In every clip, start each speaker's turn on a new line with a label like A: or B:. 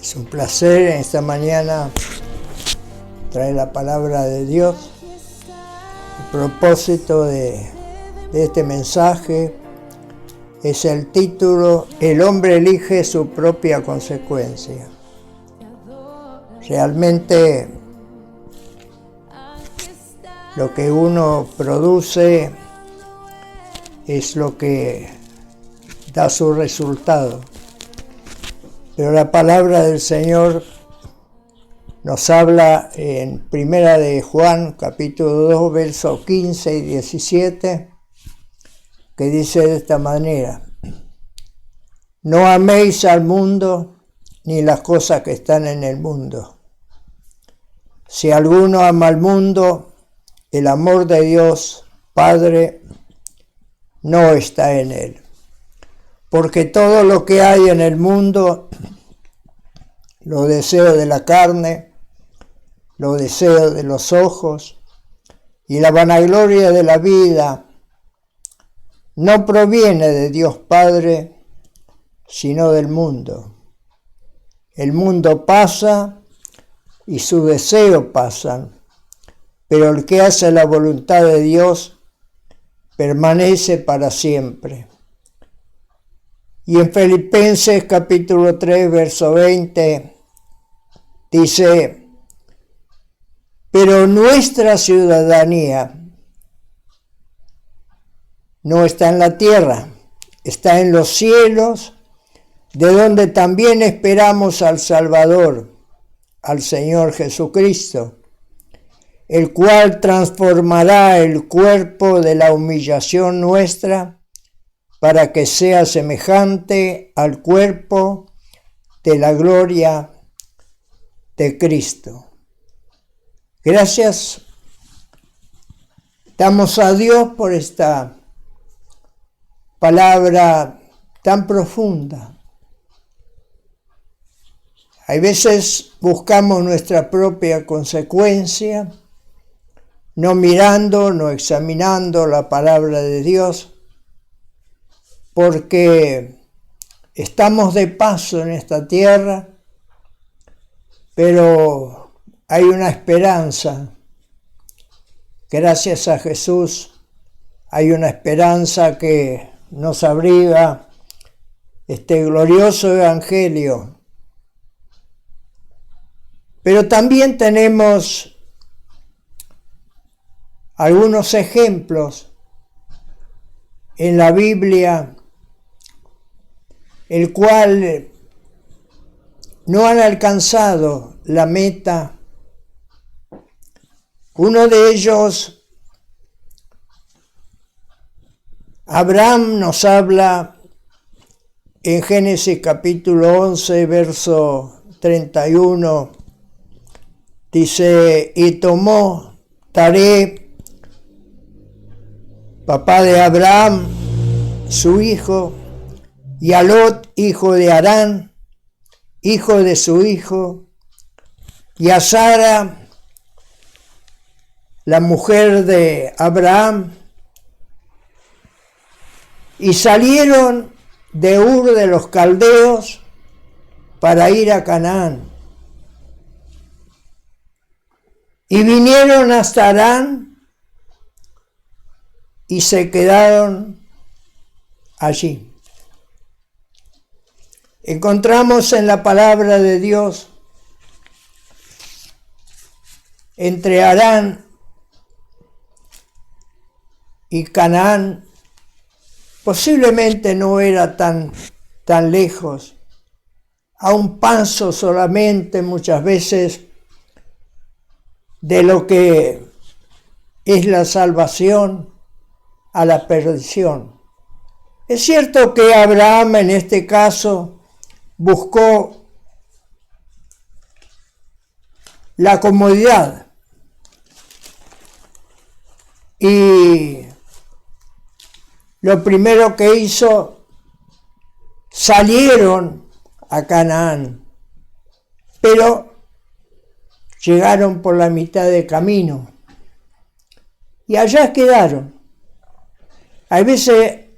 A: Es un placer en esta mañana traer la palabra de Dios. El propósito de este mensaje es el título: El hombre elige su propia consecuencia. Realmente lo que uno produce es lo que da su resultado. Pero la palabra del Señor nos habla en Primera de Juan, capítulo 2, versos 15 y 17, que dice de esta manera: No améis al mundo ni las cosas que están en el mundo. Si alguno ama al mundo, el amor de Dios Padre no está en él. Porque todo lo que hay en el mundo, los deseos de la carne, los deseos de los ojos y la vanagloria de la vida, no proviene de Dios Padre, sino del mundo. El mundo pasa y sus deseos pasan, pero el que hace la voluntad de Dios permanece para siempre. Y en Filipenses capítulo 3, verso 20, dice: Pero nuestra ciudadanía no está en la tierra, está en los cielos, de donde también esperamos al Salvador, al Señor Jesucristo, el cual transformará el cuerpo de la humillación nuestra para que sea semejante al cuerpo de la gloria de Cristo. Gracias damos a Dios por esta palabra tan profunda. Hay veces buscamos nuestra propia consecuencia, no mirando, no examinando la palabra de Dios, porque estamos de paso en esta tierra, pero hay una esperanza. Gracias a Jesús hay una esperanza que nos abriga este glorioso evangelio. Pero también tenemos algunos ejemplos en la Biblia, el cual no han alcanzado la meta. Uno de ellos, Abraham, nos habla en Génesis capítulo 11, verso 31, dice: Y tomó Taré, papá de Abraham, su hijo, y a Lot, hijo de Harán, hijo de su hijo, y a Sara, la mujer de Abraham, y salieron de Ur de los Caldeos para ir a Canaán. Y vinieron hasta Harán y se quedaron allí. Encontramos en la palabra de Dios, entre Harán y Canaán, posiblemente no era tan lejos, a un paso solamente muchas veces de lo que es la salvación a la perdición. Es cierto que Abraham en este caso buscó la comodidad y lo primero que hizo, salieron a Canaán, pero llegaron por la mitad de camino y allá quedaron. A veces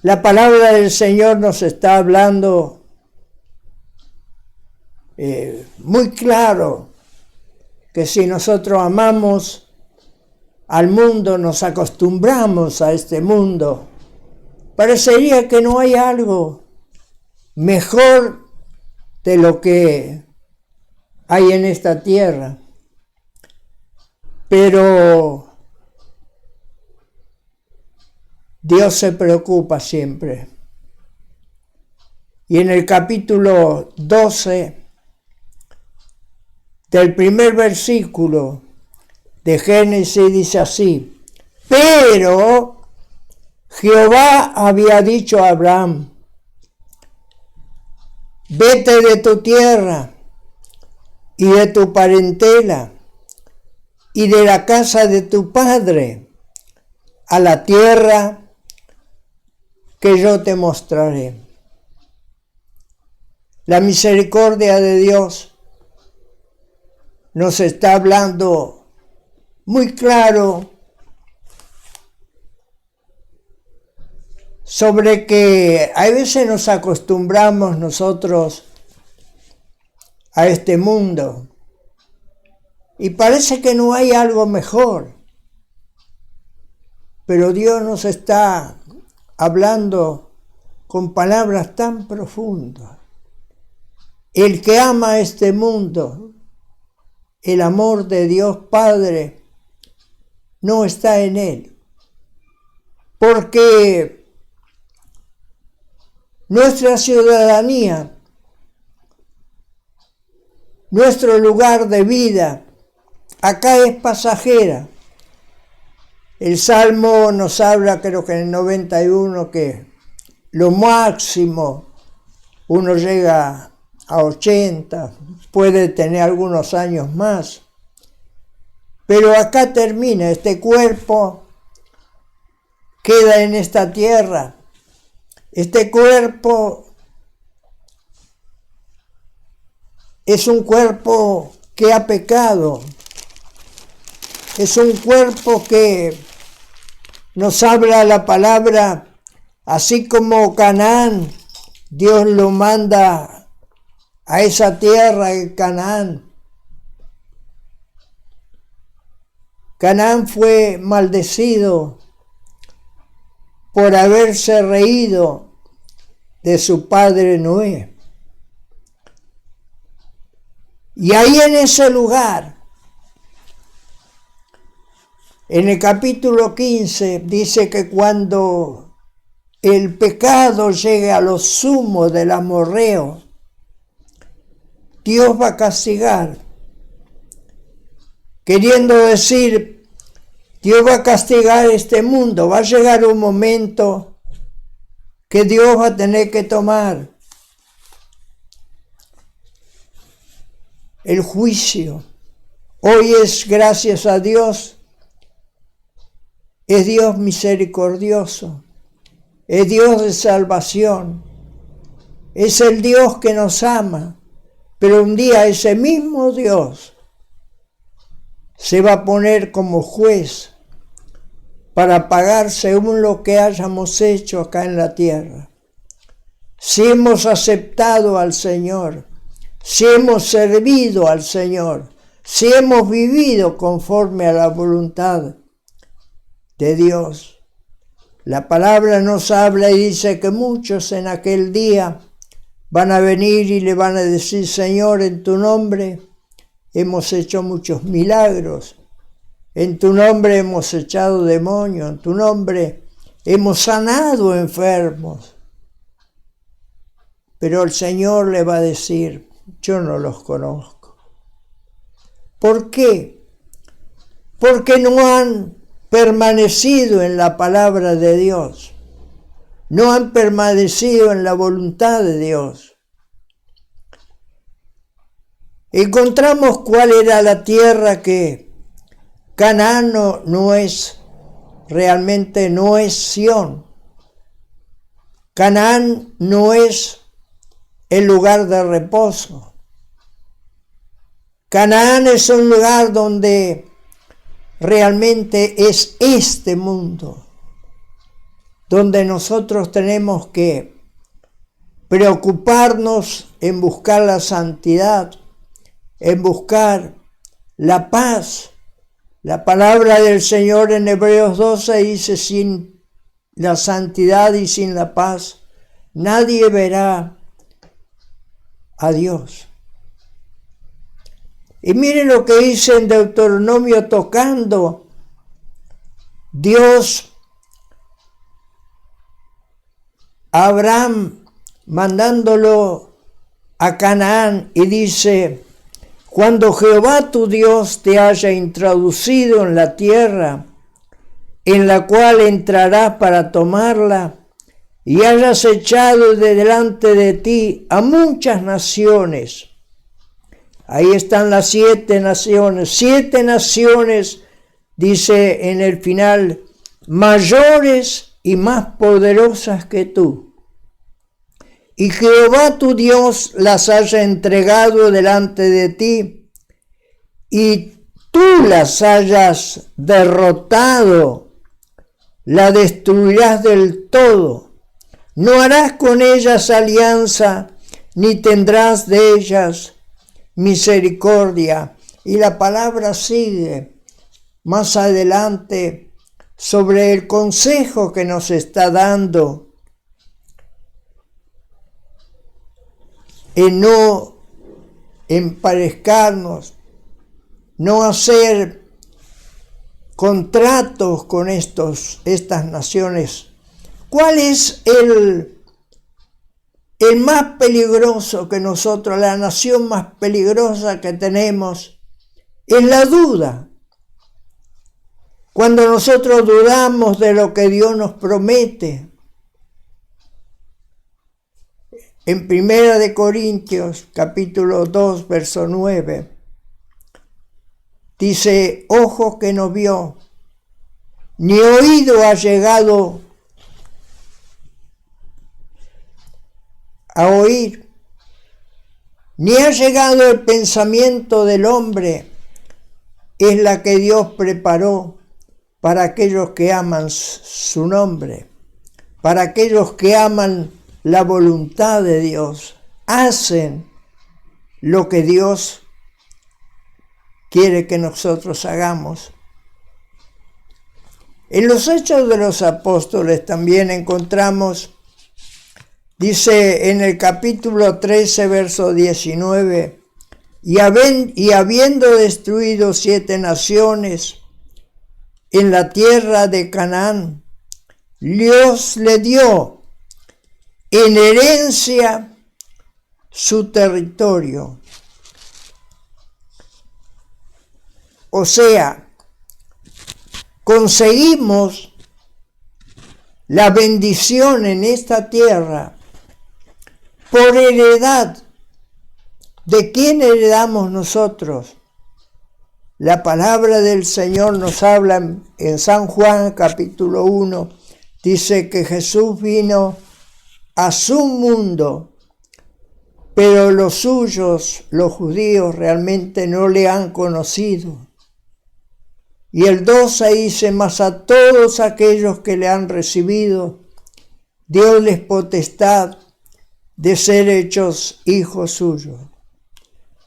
A: la palabra del Señor nos está hablando muy claro que si nosotros amamos al mundo, nos acostumbramos a este mundo, parecería que no hay algo mejor de lo que hay en esta tierra. Pero Dios se preocupa siempre. Y en el capítulo 12 del primer versículo de Génesis dice así: pero Jehová había dicho a Abraham: vete de tu tierra y de tu parentela y de la casa de tu padre a la tierra que yo te mostraré. La misericordia de Dios nos está hablando muy claro sobre que a veces nos acostumbramos nosotros a este mundo y parece que no hay algo mejor, pero Dios nos está hablando con palabras tan profundas. El que ama este mundo, el amor de Dios Padre no está en él, porque nuestra ciudadanía, nuestro lugar de vida, acá es pasajera. El Salmo nos habla, creo que en el 91, que lo máximo uno llega a 80, puede tener algunos años más, pero acá termina, este cuerpo queda en esta tierra. Este cuerpo es un cuerpo que ha pecado, es un cuerpo que nos habla la palabra, así como Canaán, Dios lo manda a esa tierra de Canaán. Canaán fue maldecido por haberse reído de su padre Noé. Y ahí en ese lugar, en el capítulo 15, dice que cuando el pecado llegue a lo sumo del amorreo, Dios va a castigar. Queriendo decir, Dios va a castigar este mundo. Va a llegar un momento que Dios va a tener que tomar el juicio. Hoy es, gracias a Dios, es Dios misericordioso, es Dios de salvación, es el Dios que nos ama, pero un día ese mismo Dios se va a poner como juez para pagar según lo que hayamos hecho acá en la tierra. Si hemos aceptado al Señor, si hemos servido al Señor, si hemos vivido conforme a la voluntad de Dios. La palabra nos habla y dice que muchos en aquel día van a venir y le van a decir: Señor, en tu nombre hemos hecho muchos milagros, en tu nombre hemos echado demonios, en tu nombre hemos sanado enfermos. Pero el Señor le va a decir: yo no los conozco. ¿Por qué? Porque no han permanecido en la palabra de Dios, no han permanecido en la voluntad de Dios. Encontramos cuál era la tierra que Canaán no es, realmente no es Sión. Canaán no es el lugar de reposo. Canaán es un lugar donde realmente es este mundo, donde nosotros tenemos que preocuparnos en buscar la santidad, en buscar la paz. La palabra del Señor en Hebreos 12 dice: sin la santidad y sin la paz, nadie verá a Dios. Y miren lo que dice en Deuteronomio tocando Dios a Abraham, mandándolo a Canaán, y dice: cuando Jehová tu Dios te haya introducido en la tierra en la cual entrarás para tomarla, y hayas echado de delante de ti a muchas naciones. Ahí están las 7 naciones. 7 naciones, dice en el final, mayores y más poderosas que tú. Y Jehová tu Dios las haya entregado delante de ti, y tú las hayas derrotado, la destruirás del todo. No harás con ellas alianza, ni tendrás de ellas misericordia. Y la palabra sigue más adelante sobre el consejo que nos está dando en no emparezcarnos, no hacer contratos con estas naciones. ¿Cuál es el más peligroso que nosotros, la nación más peligrosa que tenemos? Es la duda. Cuando nosotros dudamos de lo que Dios nos promete. En 1 Corintios, capítulo 2, verso 9, dice: ojo que no vio, ni oído ha llegado a oír, ni ha llegado el pensamiento del hombre, es la que Dios preparó para aquellos que aman su nombre, para aquellos que aman la voluntad de Dios, hacen lo que Dios quiere que nosotros hagamos. En los Hechos de los Apóstoles también encontramos, dice en el capítulo 13, verso 19, y habiendo destruido 7 naciones en la tierra de Canaán, Dios le dio en herencia su territorio. O sea, conseguimos la bendición en esta tierra por heredad. ¿De quién heredamos nosotros? La palabra del Señor nos habla en San Juan capítulo 1, dice que Jesús vino a su mundo, pero los suyos, los judíos, realmente no le han conocido. Y el 12 dice: mas a todos aquellos que le han recibido, diosles potestad de ser hechos hijos suyos.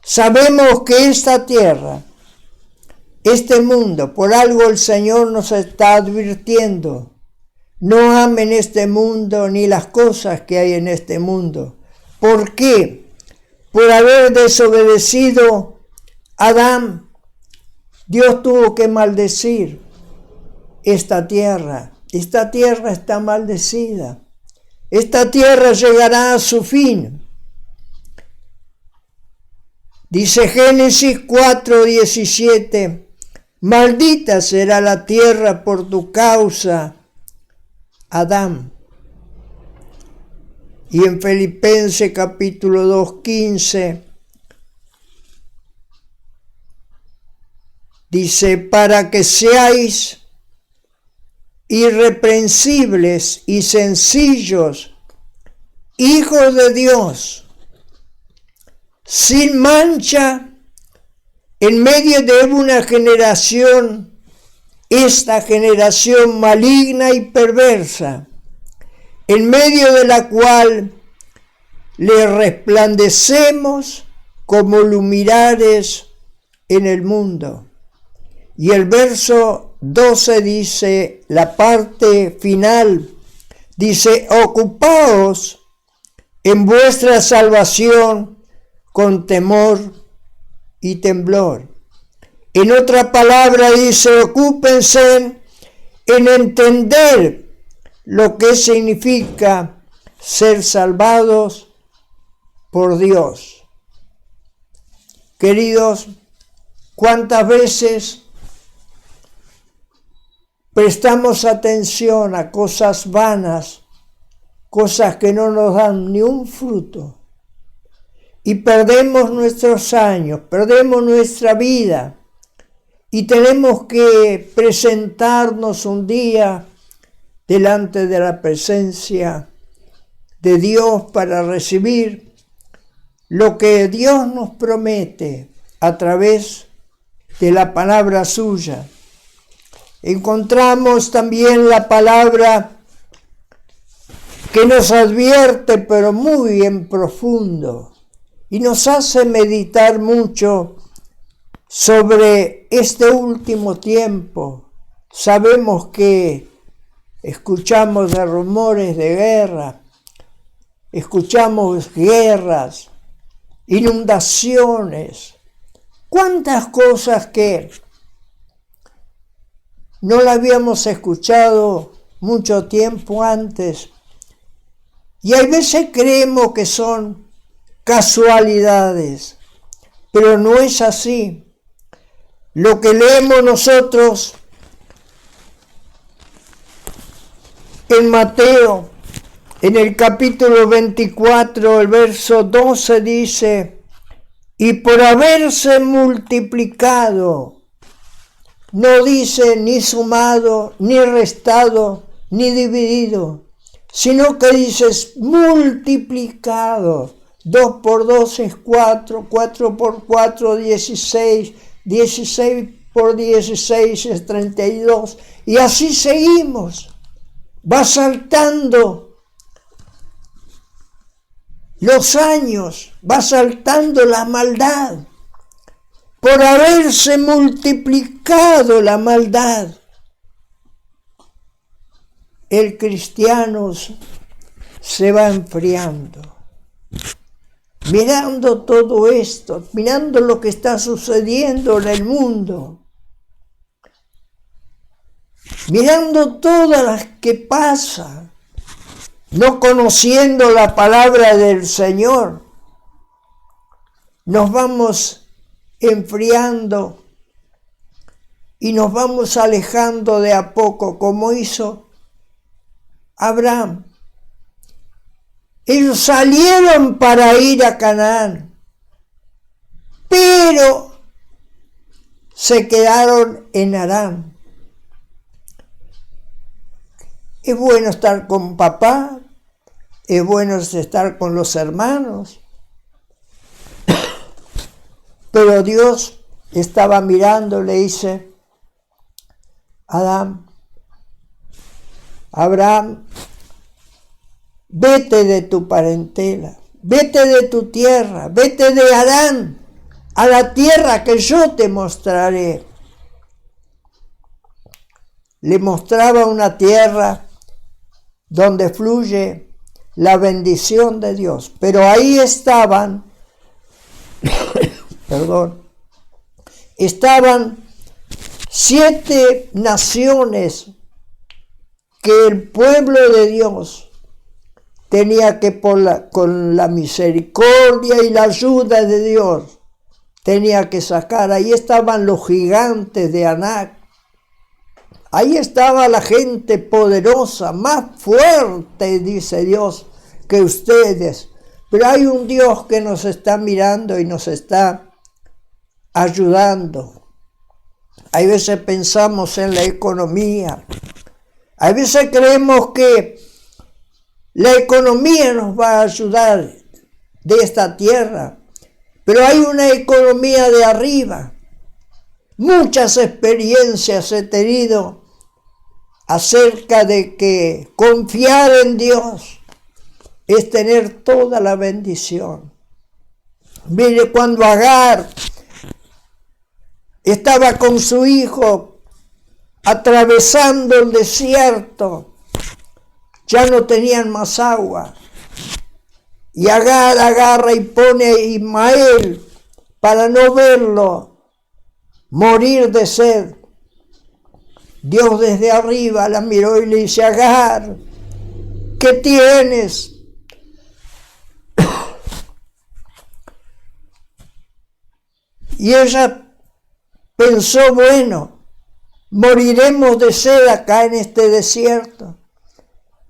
A: Sabemos que esta tierra, este mundo, por algo el Señor nos está advirtiendo: no amen este mundo ni las cosas que hay en este mundo. ¿Por qué? Por haber desobedecido a Adán, Dios tuvo que maldecir esta tierra. Esta tierra está maldecida. Esta tierra llegará a su fin. Dice Génesis 4:17, maldita será la tierra por tu causa, Adán. Y en Filipenses capítulo 2:15 dice: para que seáis irreprensibles y sencillos, hijos de Dios, sin mancha, en medio de una generación, esta generación maligna y perversa, en medio de la cual le resplandecemos como luminares en el mundo. Y el verso 12 dice, la parte final, dice, ocupaos en vuestra salvación con temor y temblor. En otra palabra dice, ocúpense en entender lo que significa ser salvados por Dios. Queridos, ¿cuántas veces prestamos atención a cosas vanas, cosas que no nos dan ni un fruto? Y perdemos nuestros años, perdemos nuestra vida. Y tenemos que presentarnos un día delante de la presencia de Dios para recibir lo que Dios nos promete a través de la palabra suya. Encontramos también la palabra que nos advierte, pero muy en profundo, y nos hace meditar mucho sobre este último tiempo. Sabemos que escuchamos de rumores de guerra, escuchamos guerras, inundaciones, cuántas cosas que no la habíamos escuchado mucho tiempo antes. Y hay veces creemos que son casualidades, pero no es así. Lo que leemos nosotros en Mateo, en el capítulo 24, el verso 12 dice, y por haberse multiplicado, no dice ni sumado, ni restado, ni dividido, sino que dice multiplicado. 2 por 2 es 4, 4 por 4, 16, 16 por 16 es 32, y así seguimos. Va saltando los años, va saltando la maldad, por haberse multiplicado la maldad. El cristiano se va enfriando. Mirando todo esto, mirando lo que está sucediendo en el mundo, mirando todas las que pasa, no conociendo la palabra del Señor, nos vamos enfriando y nos vamos alejando de a poco, como hizo Abraham. Ellos salieron para ir a Canaán, pero se quedaron en Harán. Es bueno estar con papá, es bueno estar con los hermanos, pero Dios estaba mirando, le dice, Abraham, vete de tu parentela, vete de tu tierra, vete de Harán, a la tierra que yo te mostraré. Le mostraba una tierra donde fluye la bendición de Dios, pero ahí estaban, estaban 7 naciones que el pueblo de Dios tenía que, con la misericordia y la ayuda de Dios, tenía que sacar. Ahí estaban los gigantes de Anac. Ahí estaba la gente poderosa, más fuerte, dice Dios, que ustedes. Pero hay un Dios que nos está mirando y nos está ayudando. Hay veces pensamos en la economía. Hay veces creemos que la economía nos va a ayudar de esta tierra, pero hay una economía de arriba. Muchas experiencias he tenido acerca de que confiar en Dios, es tener toda la bendición. Mire, cuando Agar estaba con su hijo atravesando el desierto, ya no tenían más agua. Y Agar agarra y pone a Ismael para no verlo morir de sed. Dios desde arriba la miró y le dice: Agar, ¿qué tienes? Y ella pensó: bueno, moriremos de sed acá en este desierto.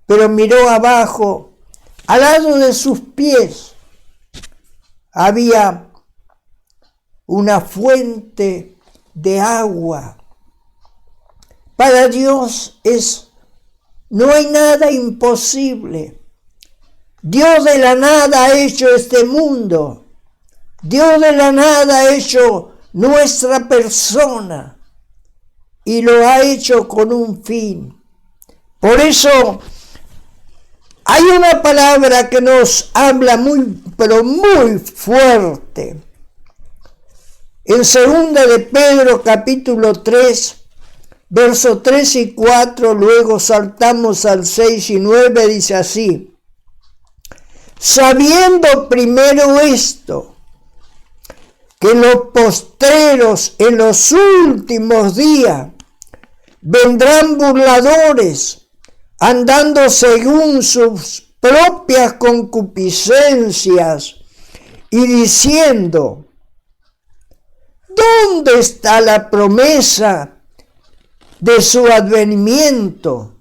A: Pero miró abajo, al lado de sus pies, había una fuente de agua. Para Dios no hay nada imposible. Dios de la nada ha hecho este mundo. Dios de la nada ha hecho nuestra persona y lo ha hecho con un fin. Por eso hay una palabra que nos habla pero muy fuerte. En 2 de Pedro capítulo 3, versos 3 y 4, luego saltamos al 6 y 9, dice así: sabiendo primero esto, que en los postreros, en los últimos días, vendrán burladores, andando según sus propias concupiscencias, y diciendo: ¿dónde está la promesa de su advenimiento?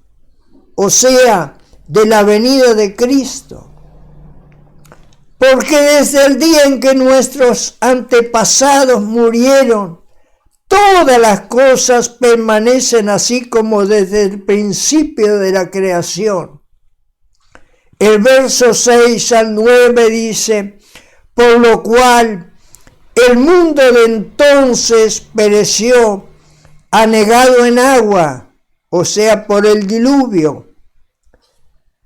A: O sea, de la venida de Cristo. Porque desde el día en que nuestros antepasados murieron, todas las cosas permanecen así como desde el principio de la creación. El verso 6 al 9 dice: por lo cual el mundo de entonces pereció, anegado en agua, o sea, por el diluvio.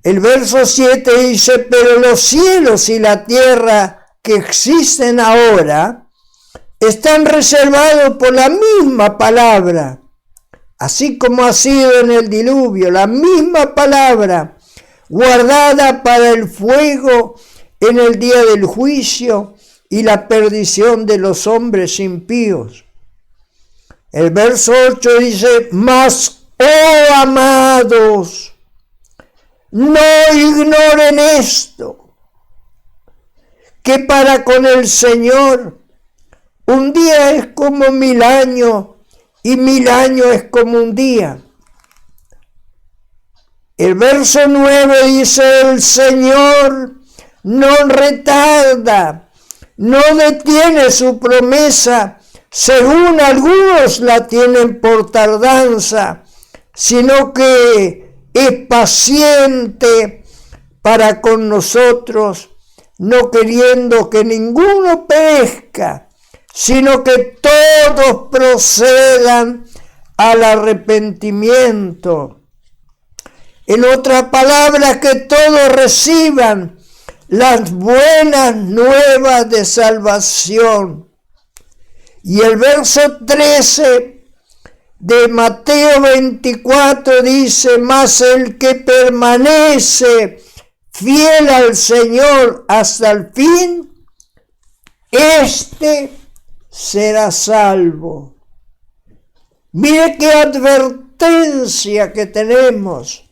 A: El verso 7 dice: pero los cielos y la tierra que existen ahora están reservados por la misma palabra, así como ha sido en el diluvio, la misma palabra, guardada para el fuego en el día del juicio y la perdición de los hombres impíos. El verso 8 dice: mas, oh amados, no ignoren esto, que para con el Señor un día es como 1000 años y 1000 años es como un día. El verso 9 dice: el Señor no retarda, no detiene su promesa, según algunos la tienen por tardanza, sino que es paciente para con nosotros, no queriendo que ninguno perezca, sino que todos procedan al arrepentimiento. En otras palabras, que todos reciban las buenas nuevas de salvación. Y el verso 13 de Mateo 24 dice: mas el que permanece fiel al Señor hasta el fin, éste será salvo. Mire qué advertencia que tenemos.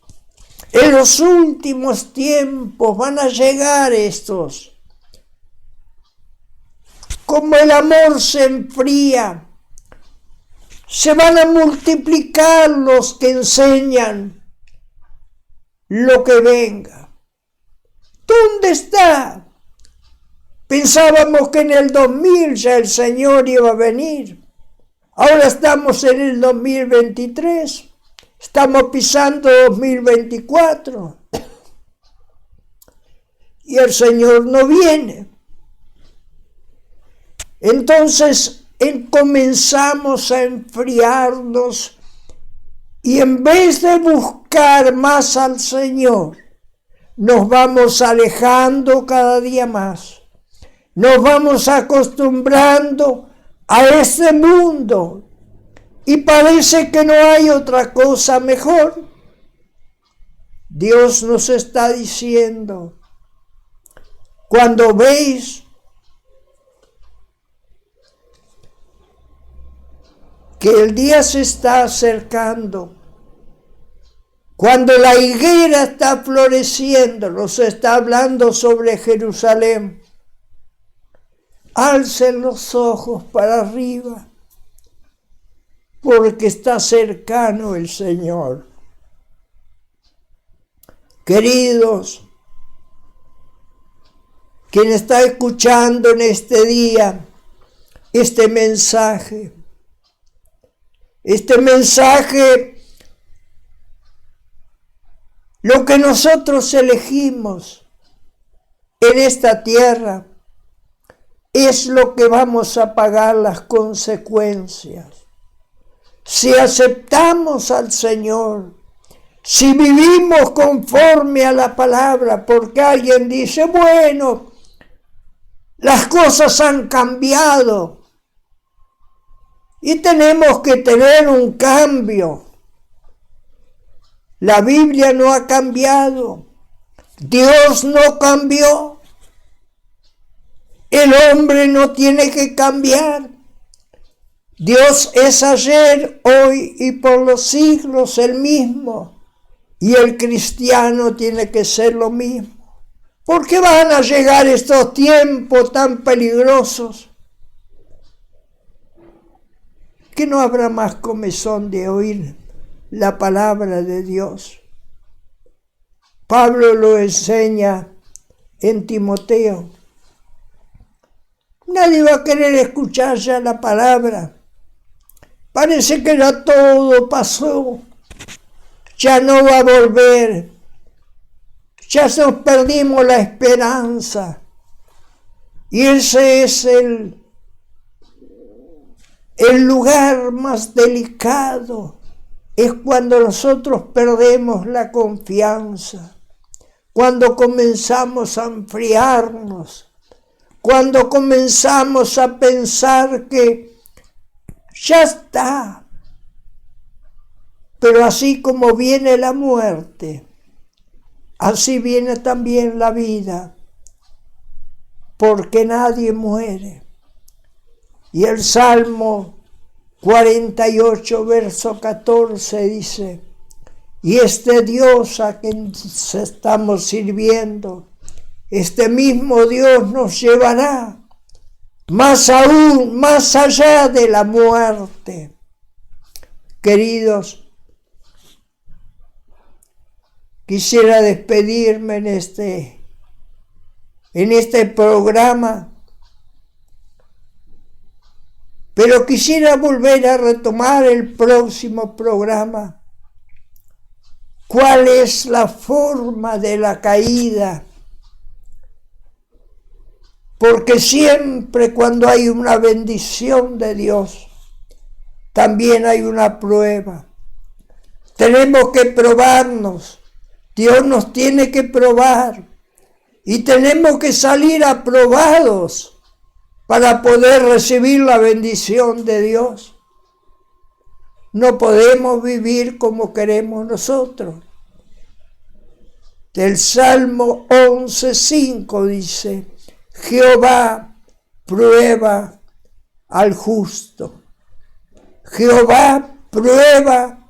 A: En los últimos tiempos van a llegar estos. Como el amor se enfría, se van a multiplicar los que enseñan lo que venga. ¿Dónde está? Pensábamos que en el 2000 ya el Señor iba a venir. Ahora estamos en el 2023. Estamos pisando 2024. Y el Señor no viene. Entonces comenzamos a enfriarnos y en vez de buscar más al Señor, nos vamos alejando cada día más. Nos vamos acostumbrando a este mundo y parece que no hay otra cosa mejor. Dios nos está diciendo, cuando veis que el día se está acercando, cuando la higuera está floreciendo, nos está hablando sobre Jerusalén, alcen los ojos para arriba, porque está cercano el Señor. Queridos, quien está escuchando en este día este mensaje, lo que nosotros elegimos en esta tierra es lo que vamos a pagar las consecuencias. Si aceptamos al Señor, si vivimos conforme a la palabra, porque alguien dice, bueno, las cosas han cambiado y tenemos que tener un cambio. La Biblia no ha cambiado, Dios no cambió, el hombre no tiene que cambiar. Dios es ayer, hoy y por los siglos el mismo, y el cristiano tiene que ser lo mismo. ¿Por qué van a llegar estos tiempos tan peligrosos? Que no habrá más comezón de oír la palabra de Dios. Pablo lo enseña en Timoteo. Nadie va a querer escuchar ya la palabra. Parece que ya todo pasó. Ya no va a volver. Ya nos perdimos la esperanza. Y ese es el lugar más delicado. Es cuando nosotros perdemos la confianza, cuando comenzamos a enfriarnos, cuando comenzamos a pensar que ya está. Pero así como viene la muerte, así viene también la vida, porque nadie muere. Y el Salmo 48, verso 14 dice, y este Dios a quien estamos sirviendo, este mismo Dios nos llevará más aún, más allá de la muerte. Queridos, quisiera despedirme en este programa, pero quisiera volver a retomar el próximo programa. ¿Cuál es la forma de la caída? Porque siempre cuando hay una bendición de Dios, también hay una prueba. Tenemos que probarnos. Dios nos tiene que probar. Y tenemos que salir aprobados para poder recibir la bendición de Dios. No podemos vivir como queremos nosotros. Del Salmo 11:5 dice, Jehová prueba al justo. Jehová prueba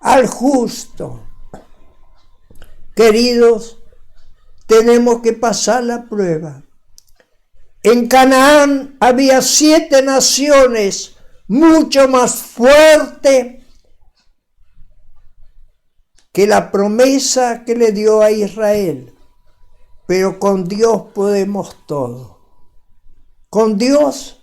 A: al justo. Queridos, tenemos que pasar la prueba. En Canaán había 7 naciones mucho más fuertes que la promesa que le dio a Israel. Pero con Dios podemos todo. Con Dios,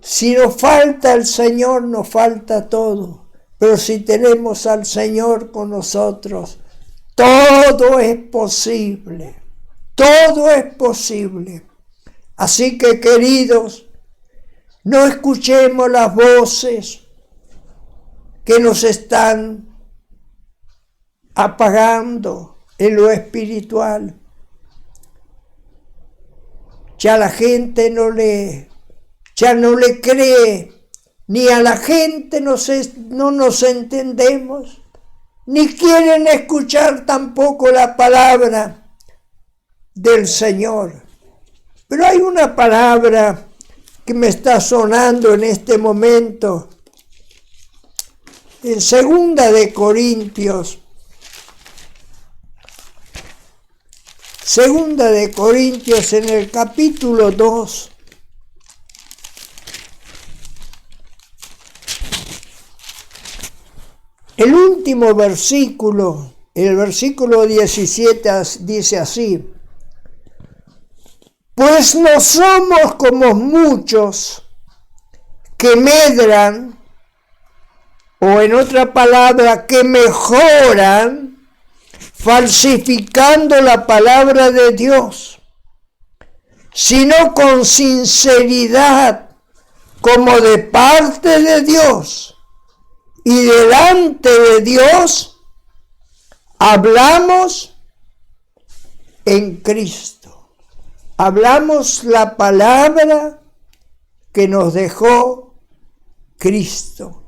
A: si nos falta el Señor, nos falta todo. Pero si tenemos al Señor con nosotros, todo es posible. Todo es posible. Así que, queridos, no escuchemos las voces que nos están apagando. en lo espiritual. Ya la gente ya no le cree, ni a la gente no nos entendemos, ni quieren escuchar tampoco la palabra del Señor. Pero hay una palabra que me está sonando en este momento, en 2 de Corintios. 2 de Corintios en el capítulo 2. El último versículo, el versículo 17 dice así: pues no somos como muchos que medran, o en otra palabra, que mejoran, falsificando la palabra de Dios, sino con sinceridad, como de parte de Dios y delante de Dios, hablamos en Cristo. Hablamos la palabra que nos dejó Cristo.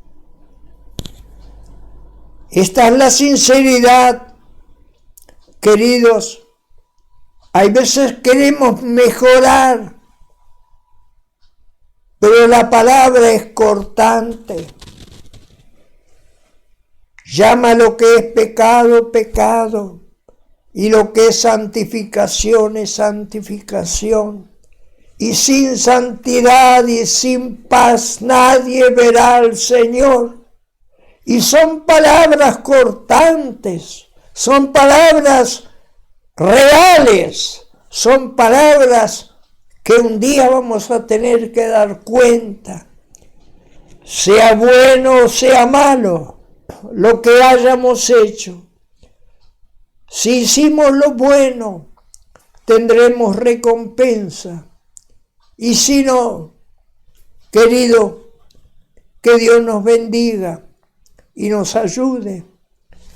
A: Esta es la sinceridad. Queridos, hay veces queremos mejorar, pero la palabra es cortante. Llama lo que es pecado, pecado, y lo que es santificación es santificación. Y sin santidad y sin paz nadie verá al Señor. Y son palabras cortantes. Son palabras reales, son palabras que un día vamos a tener que dar cuenta, sea bueno o sea malo, lo que hayamos hecho. Si hicimos lo bueno, tendremos recompensa, y si no, querido, que Dios nos bendiga y nos ayude.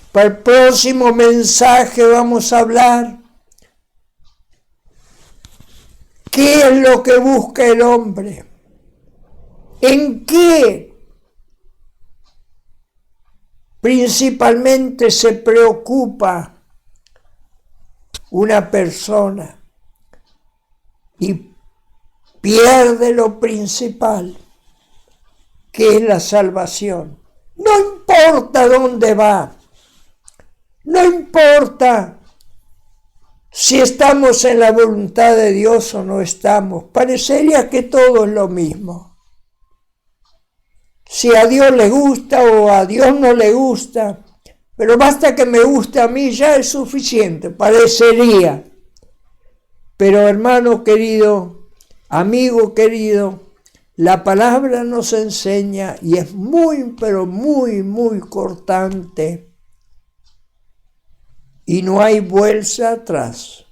A: Para el próximo mensaje vamos a hablar qué es lo que busca el hombre, en qué principalmente se preocupa una persona y pierde lo principal, que es la salvación. No importa dónde va. No importa si estamos en la voluntad de Dios o no estamos. Parecería que todo es lo mismo. Si a Dios le gusta o a Dios no le gusta, pero basta que me guste a mí, ya es suficiente, parecería. Pero hermano querido, amigo querido, la palabra nos enseña y es muy, pero muy, muy cortante. Y no hay vuelta atrás.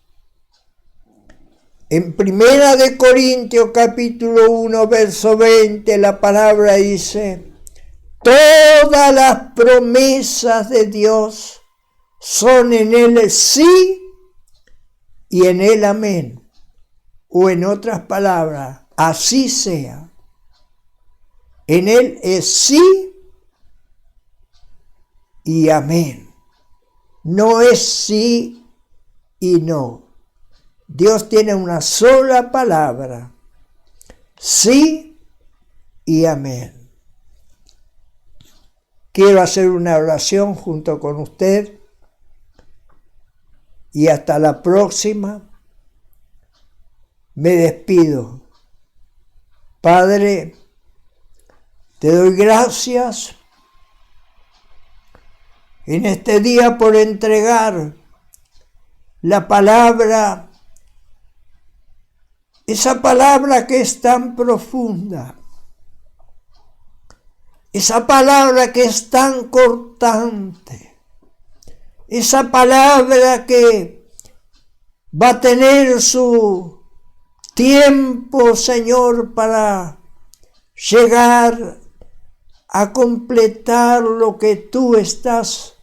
A: En 1 de Corintios capítulo 1, verso 20, la palabra dice: todas las promesas de Dios son en Él sí y en Él amén. O en otras palabras, así sea. En Él es sí y amén. No es sí y no. Dios tiene una sola palabra, sí y amén. Quiero hacer una oración junto con usted y hasta la próxima. Me despido. Padre, te doy gracias en este día por entregar la palabra, esa palabra que es tan profunda, esa palabra que es tan cortante, esa palabra que va a tener su tiempo, Señor, para llegar a completar lo que tú estás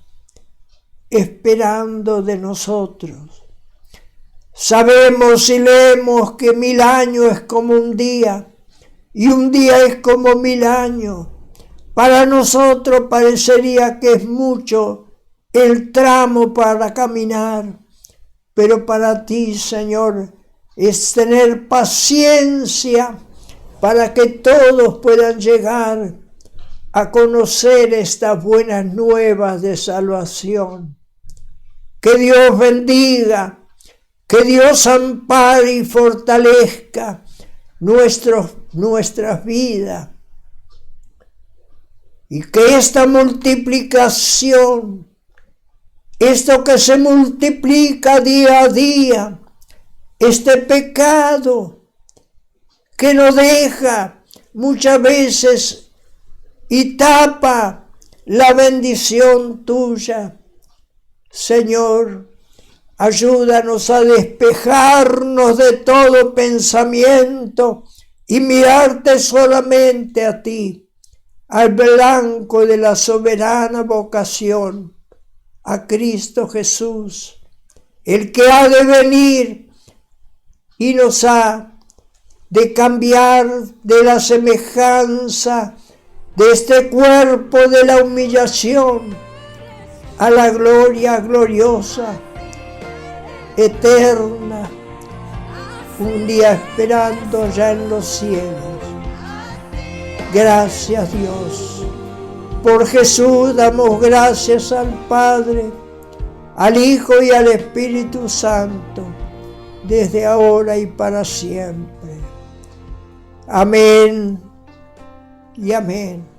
A: esperando de nosotros. Sabemos y leemos que 1000 años es como un día y un día es como 1000 años. Para nosotros parecería que es mucho el tramo para caminar, pero para ti, Señor, es tener paciencia para que todos puedan llegar a conocer estas buenas nuevas de salvación. Que Dios bendiga, que Dios ampare y fortalezca nuestras vidas. Y que esta multiplicación, esto que se multiplica día a día, este pecado que nos deja muchas veces y tapa la bendición tuya. Señor, ayúdanos a despejarnos de todo pensamiento y mirarte solamente a ti, al blanco de la soberana vocación, a Cristo Jesús, el que ha de venir y nos ha de cambiar de la semejanza de este cuerpo de la humillación a la gloria gloriosa, eterna, un día esperando ya en los cielos. Gracias, Dios. Por Jesús damos gracias al Padre, al Hijo y al Espíritu Santo, desde ahora y para siempre. Amén y amén.